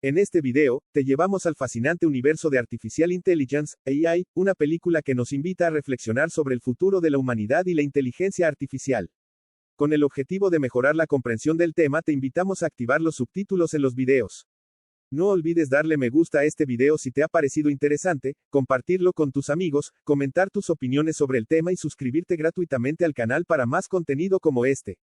En este video, te llevamos al fascinante universo de Artificial Intelligence, AI, una película que nos invita a reflexionar sobre el futuro de la humanidad y la inteligencia artificial. Con el objetivo de mejorar la comprensión del tema, te invitamos a activar los subtítulos en los videos. No olvides darle me gusta a este video si te ha parecido interesante, compartirlo con tus amigos, comentar tus opiniones sobre el tema y suscribirte gratuitamente al canal para más contenido como este.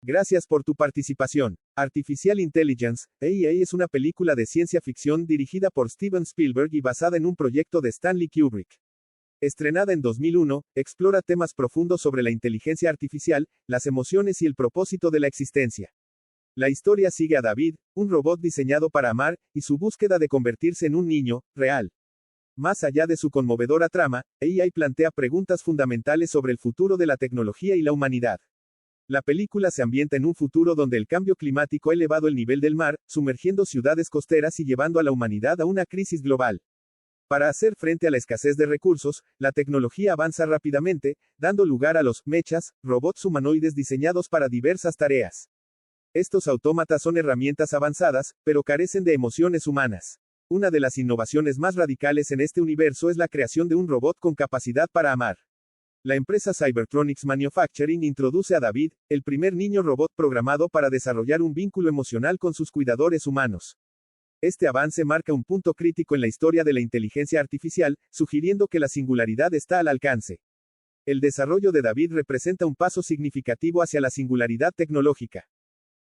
Gracias por tu participación. Artificial Intelligence, AI es una película de ciencia ficción dirigida por Steven Spielberg y basada en un proyecto de Stanley Kubrick. Estrenada en 2001, explora temas profundos sobre la inteligencia artificial, las emociones y el propósito de la existencia. La historia sigue a David, un robot diseñado para amar, y su búsqueda de convertirse en un niño, real. Más allá de su conmovedora trama, AI plantea preguntas fundamentales sobre el futuro de la tecnología y la humanidad. La película se ambienta en un futuro donde el cambio climático ha elevado el nivel del mar, sumergiendo ciudades costeras y llevando a la humanidad a una crisis global. Para hacer frente a la escasez de recursos, la tecnología avanza rápidamente, dando lugar a los mechas, robots humanoides diseñados para diversas tareas. Estos autómatas son herramientas avanzadas, pero carecen de emociones humanas. Una de las innovaciones más radicales en este universo es la creación de un robot con capacidad para amar. La empresa Cybertronics Manufacturing introduce a David, el primer niño robot programado para desarrollar un vínculo emocional con sus cuidadores humanos. Este avance marca un punto crítico en la historia de la inteligencia artificial, sugiriendo que la singularidad está al alcance. El desarrollo de David representa un paso significativo hacia la singularidad tecnológica.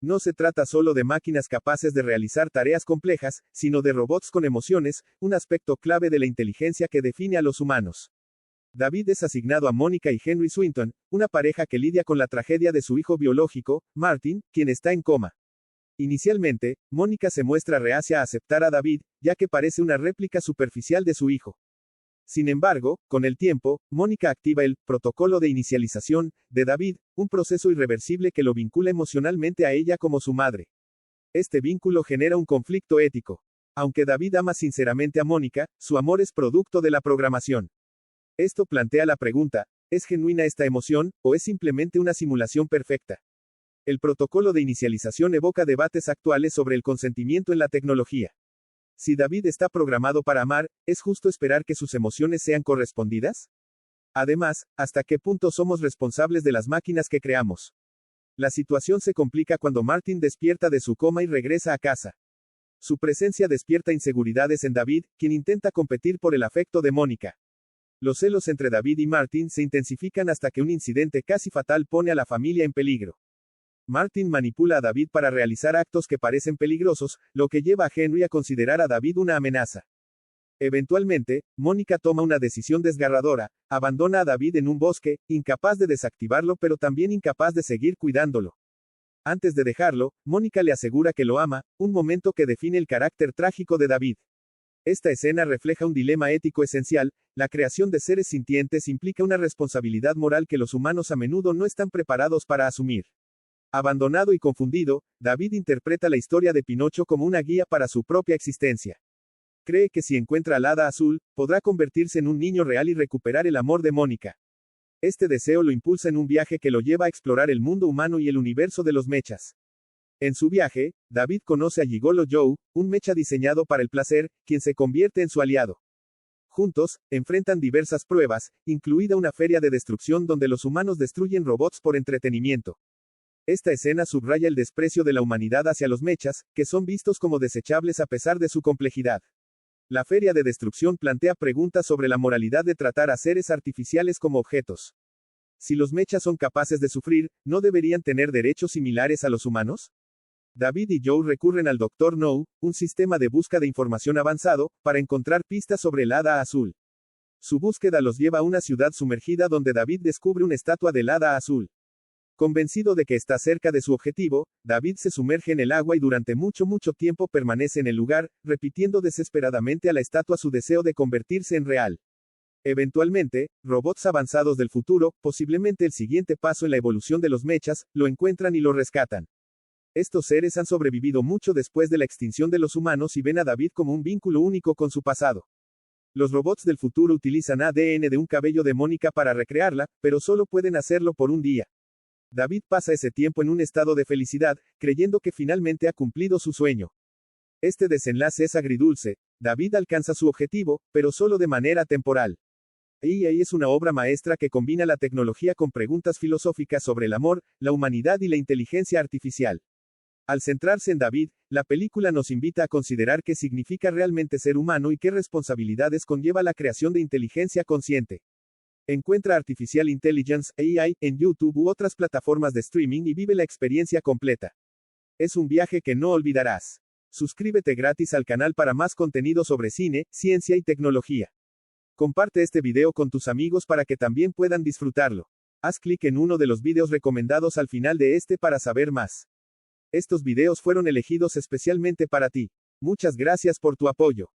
No se trata solo de máquinas capaces de realizar tareas complejas, sino de robots con emociones, un aspecto clave de la inteligencia que define a los humanos. David es asignado a Mónica y Henry Swinton, una pareja que lidia con la tragedia de su hijo biológico, Martin, quien está en coma. Inicialmente, Mónica se muestra reacia a aceptar a David, ya que parece una réplica superficial de su hijo. Sin embargo, con el tiempo, Mónica activa el protocolo de inicialización de David, un proceso irreversible que lo vincula emocionalmente a ella como su madre. Este vínculo genera un conflicto ético. Aunque David ama sinceramente a Mónica, su amor es producto de la programación. Esto plantea la pregunta, ¿es genuina esta emoción, o es simplemente una simulación perfecta? El protocolo de inicialización evoca debates actuales sobre el consentimiento en la tecnología. Si David está programado para amar, ¿es justo esperar que sus emociones sean correspondidas? Además, ¿hasta qué punto somos responsables de las máquinas que creamos? La situación se complica cuando Martin despierta de su coma y regresa a casa. Su presencia despierta inseguridades en David, quien intenta competir por el afecto de Mónica. Los celos entre David y Martin se intensifican hasta que un incidente casi fatal pone a la familia en peligro. Martin manipula a David para realizar actos que parecen peligrosos, lo que lleva a Henry a considerar a David una amenaza. Eventualmente, Mónica toma una decisión desgarradora, abandona a David en un bosque, incapaz de desactivarlo pero también incapaz de seguir cuidándolo. Antes de dejarlo, Mónica le asegura que lo ama, un momento que define el carácter trágico de David. Esta escena refleja un dilema ético esencial, la creación de seres sintientes implica una responsabilidad moral que los humanos a menudo no están preparados para asumir. Abandonado y confundido, David interpreta la historia de Pinocho como una guía para su propia existencia. Cree que si encuentra al hada azul, podrá convertirse en un niño real y recuperar el amor de Mónica. Este deseo lo impulsa en un viaje que lo lleva a explorar el mundo humano y el universo de los mechas. En su viaje, David conoce a Gigolo Joe, un mecha diseñado para el placer, quien se convierte en su aliado. Juntos, enfrentan diversas pruebas, incluida una feria de destrucción donde los humanos destruyen robots por entretenimiento. Esta escena subraya el desprecio de la humanidad hacia los mechas, que son vistos como desechables a pesar de su complejidad. La feria de destrucción plantea preguntas sobre la moralidad de tratar a seres artificiales como objetos. Si los mechas son capaces de sufrir, ¿no deberían tener derechos similares a los humanos? David y Joe recurren al Dr. No, un sistema de búsqueda de información avanzado, para encontrar pistas sobre el hada azul. Su búsqueda los lleva a una ciudad sumergida donde David descubre una estatua del hada azul. Convencido de que está cerca de su objetivo, David se sumerge en el agua y durante mucho tiempo permanece en el lugar, repitiendo desesperadamente a la estatua su deseo de convertirse en real. Eventualmente, robots avanzados del futuro, posiblemente el siguiente paso en la evolución de los mechas, lo encuentran y lo rescatan. Estos seres han sobrevivido mucho después de la extinción de los humanos y ven a David como un vínculo único con su pasado. Los robots del futuro utilizan ADN de un cabello de Mónica para recrearla, pero solo pueden hacerlo por un día. David pasa ese tiempo en un estado de felicidad, creyendo que finalmente ha cumplido su sueño. Este desenlace es agridulce. David alcanza su objetivo, pero solo de manera temporal. AI es una obra maestra que combina la tecnología con preguntas filosóficas sobre el amor, la humanidad y la inteligencia artificial. Al centrarse en David, la película nos invita a considerar qué significa realmente ser humano y qué responsabilidades conlleva la creación de inteligencia consciente. Encuentra Artificial Intelligence, AI, en YouTube u otras plataformas de streaming y vive la experiencia completa. Es un viaje que no olvidarás. Suscríbete gratis al canal para más contenido sobre cine, ciencia y tecnología. Comparte este video con tus amigos para que también puedan disfrutarlo. Haz clic en uno de los videos recomendados al final de este para saber más. Estos videos fueron elegidos especialmente para ti. Muchas gracias por tu apoyo.